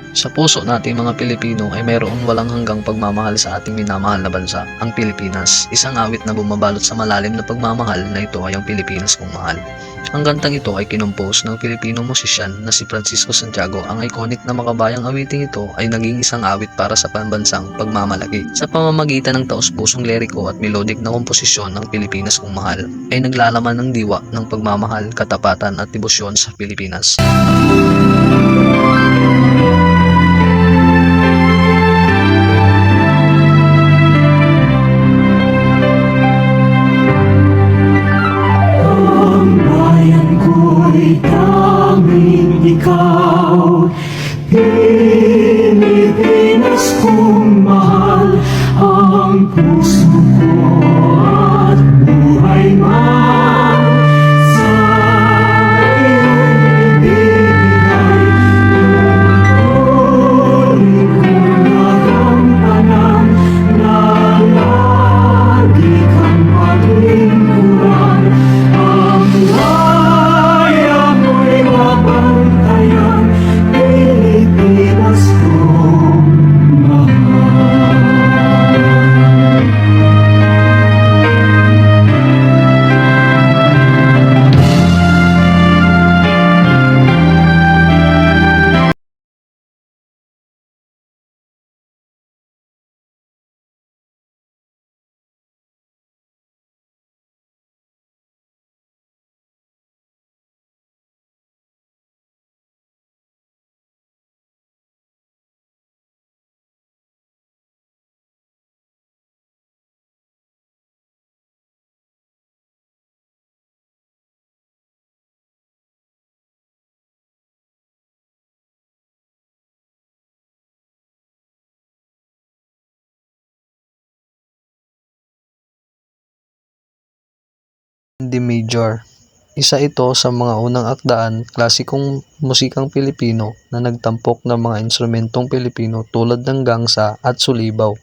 Sa puso nating mga Pilipino ay mayroong walang hanggang pagmamahal sa ating minamahal na bansa, ang Pilipinas. Isang awit na bumabalot sa malalim na pagmamahal na ito ay ang Pilipinas kong mahal. Ang kantang ito ay kinompose ng Pilipino musisyan na si Francisco Santiago. Ang iconic na makabayang awiting ito ay naging isang awit para sa pambansang pagmamalaki. Sa pamamagitan ng taos-pusong liriko at melodic na komposisyon ng Pilipinas kong mahal, ay naglalaman ng diwa ng pagmamahal, katapatan at debosyon sa Pilipinas. Daming ikaw, Pilipinas kong mahal, ang puso ko at buhay man sa iyong ibibigay. Tungkulin kong nagampanan na lagi kang paglingkuran. Ang Pilipinas kong mahal. D Major. Isa ito sa mga unang akdaan klasikong musikang Pilipino na nagtampok ng mga instrumentong Pilipino tulad ng gangsa at sulibaw.